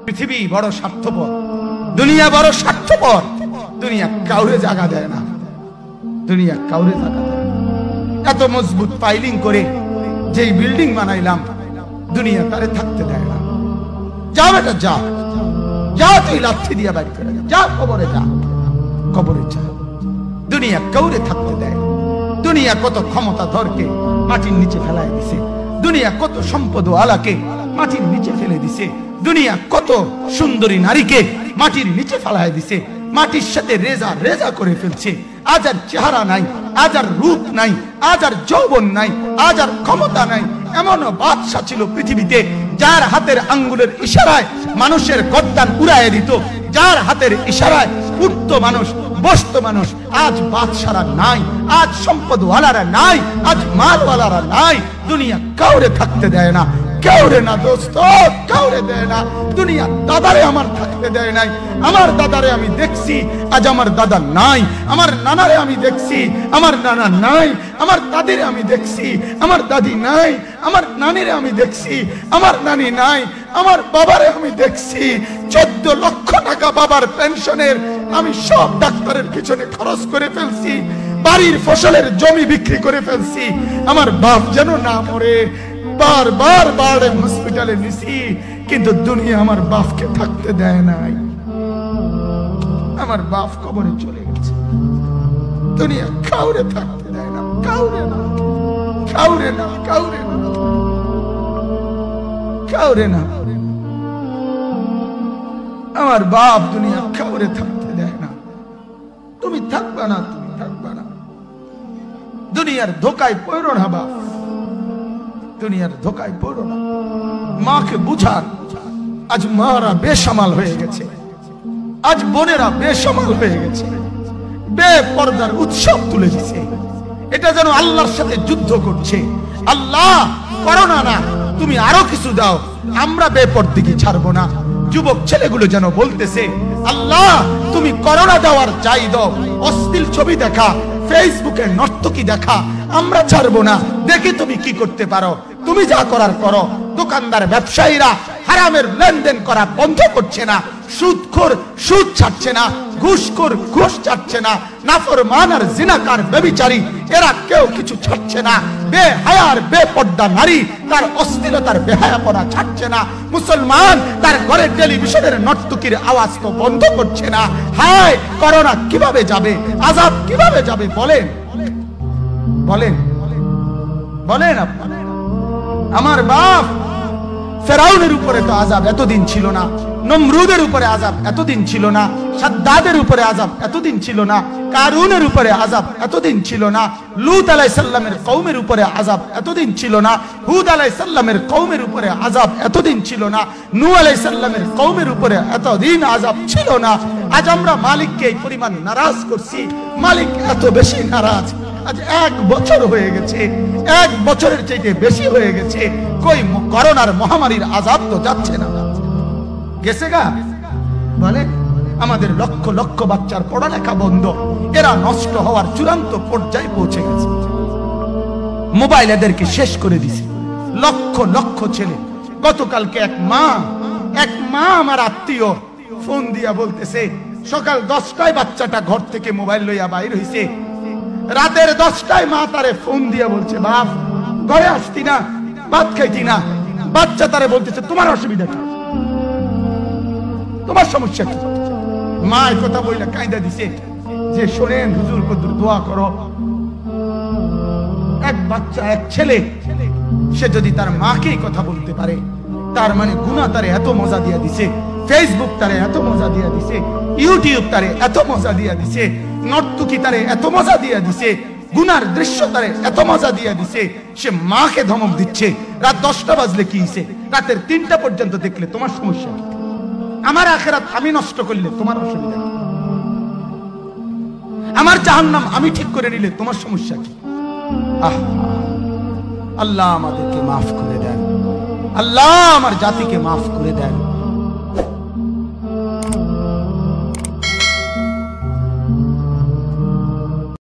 পৃথিবী বড় স্বার্থপর, দুনিয়া বড় স্বার্থপর। দুনিয়া কাউরে জায়গা দেয় না, দুনিয়া কাউরে জায়গা দেয় না। এত মজবুত পাইলিং করে যেই বিল্ডিং বানাইলাম, দুনিয়া তারে থাকতে দেয় না। যা বেটা যা, যা তুই লাথি দিয়া বাড়ি করে যা, কবরে যা, কবরে যা। দুনিয়া কাউরে থাকতে দেয়। দুনিয়া কত ক্ষমতা ধরকে মাটির নিচে ফেলাই দিছে, দুনিয়া কত সম্পদ আলাকে মাটির নিচে ফেলে দিছে, দুনিয়া কত সুন্দরী নারীকে মাটির নিচে ফেলাই দিছে, মাটির সাথে রেজা রেজা করে ফেলছে। আজ আর চেহারা নাই, আজ আর রূপ নাই, আজ আর যৌবন নাই, আজ আর ক্ষমতা নাই। এমন বাদশা ছিল পৃথিবীতে যার হাতের আঙ্গুলের ইশারায় মানুষের গর্দান উড়াইয়া দিত, যার হাতের ইশারায় উঠত মানুষ, বসত মানুষ। আজ বাদশারা নাই, আজ সম্পদওয়ালারা নাই, আজ মালওয়ালারা নাই। দুনিয়া কাউরে থাকতে দেয় না, কাউরে না দোস্ত, কাউরে দেয় না। দুনিয়া দাদারে আমার থাকতে দেয় নাই। আমার দাদারে আমি দেখছি, আজ আমার দাদা নাই। আমার নানারে আমি দেখছি, আমার নানা নাই। আমার দাদিরে আমি দেখছি, আমার দাদি নাই। আমার নানিরে আমি দেখছি, আমার নানি নাই। আমার বাবারে আমি দেখছি, 14 লক্ষ টাকা বাবার পেনশনের আমি সব ডাক্তারের পিছনে খরচ করে ফেলছি, বাড়ির ফসলের জমি বিক্রি করে ফেলছি। আমার বাপ যেন না মরে বারবার বারে হসপিটালে নিছি, কিন্তু দুনিয়া আমার বাপকে থাকতে দেয় নাই। আমার বাপ কবরে চলে গেছে, দুনিয়া কাউরে থাকতে দেয় না, কাউরে না, কাউরে না, কাউরে না, কাউরে না। আমার বাপ দুনিয়া কাউরে থাকতে দেয় না। তুমি থাকবা না, তুমি থাকবা না। দুনিয়ার ধোকায় পড়ো না বাপ, দুনিয়ার ধোকায় পড়ো না। মাকে বুঝান। আজ মারা বেসামাল হয়ে গেছে, আজ বোনেরা বেসামাল হয়ে গেছে, বেপরদার উৎসব তুলে দিছে। এটা যেন আল্লাহর সাথে যুদ্ধ করছে। আল্লাহ করোনা না, তুমি আরো কিছু দাও, আমরা বেপরদিকে ছাড়বো না। যুবক ছেলেগুলো যেন বলতেছে, আল্লাহ তুমি করোনা দেওয়ার চাই দাও, অশ্লীল ছবি দেখা, ফেসবুকে নর্তকী দেখা আমরা ছাড়বো না। দেখি তুমি কি করতে পারো, তুমি যা করার করো। দোকানদার ব্যবসায়ীরা হারামের লেনদেন করা বন্ধ করছে না, সুদখোর সুদ ছাড়ছে না, ঘুষখোর ঘুষ ছাড়ছে না, নাফরমান আর জিনাকার ব্যভিচারী এরা কেউ কিছু ছাড়ছে না। বেহায়ার বেপর্দা নারী তার অশ্লীলতার বেহায়াপনা ছাড়ছে না। মুসলমান তার ঘরে টেলিভিশনের নর্তকীর আওয়াজ তো বন্ধ করছে না। হায় করোনা কিভাবে যাবে, আযাব কিভাবে যাবে বলেন, বলেন, বলেন আপনারা। আমার বাপ ফেরাউনের উপরে তো আযাব এতদিন ছিল না, নমরুদের উপরে আযাব এতদিন ছিল না, সাদ্দাদের উপরে আযাব এতদিন ছিল না, কারুনের উপরে আযাব এতদিন ছিল না, লূত আলাইহিস সালামের কওমের উপরে আযাব এতদিন ছিল না, হুদ আলাইহিস সালামের কওমের উপরে আযাব এতদিন ছিল না, নূহ আলাইহিস সালামের কওমের উপরে এতদিন আযাব ছিল না। আজ আমরা মালিককে এই পরিমাণ নারাজ করছি, মালিক এত বেশি নারাজ। আজ 1 বছর হয়ে গেছে, 1 বছরের চাইতে বেশি হয়ে গেছে, কই করোনার মহামারীর আযাব তো যাচ্ছে না, গেছে গা বলে। আমাদের লক্ষ লক্ষ বাচ্চার পড়ালেখা বন্ধ, এরা নষ্ট হওয়ার চূড়ান্ত পর্যায়ে পৌঁছে গেছে। মোবাইল এদেরকে শেষ করে দিছে, লক্ষ লক্ষ ছেলে। গতকালকে এক মা আমার আত্মীয় ফোন দিয়া বলতেছে, সকাল 10টায় বাচ্চাটা ঘর থেকে মোবাইল লইয়া বাইর হইছে, রাতের 10টায় মা তারে ফোন দিয়া বলছে, বাপ ঘরে আসতি না, ভাত খাইতি না। বাচ্চা তারে বলতেছে, তোমার অসুবিধা কি, তোমার সমস্যা কি? মা এই কথা বইলা কাঁদা দিছে যে, শোনেন হুজুর কদ্দুর দোয়া করো। এক বাচ্চা, এক ছেলে, সে যদি তার মাকে কথা বলতে পারে, তার মানে গুনাহ তারে এত মজা দিয়া দিছে, ফেসবুক তারে এত মজা দিয়া দিছে, ইউটিউব তারে এত মজা দিয়া দিছে, নর্তকী তারে এত মজা দিয়া দিছে, গুনার দৃশ্য তারে এত মজা দিয়া দিছে, সে মাকে ধমক দিচ্ছে। রাত 10টা বাজলে কি হইছে, রাতের 3টা পর্যন্ত দেখলে তোমার সমস্যা কি? আমার আখিরাত আমি নষ্ট করলে তোমার অসুবিধা কি? আমার জাহান্নাম আমি ঠিক করে নিলে তোমার সমস্যা কি? আল্লাহ আমাদেরকে মাফ করে দেন, আল্লাহ আমার জাতিকে মাফ করে দেন।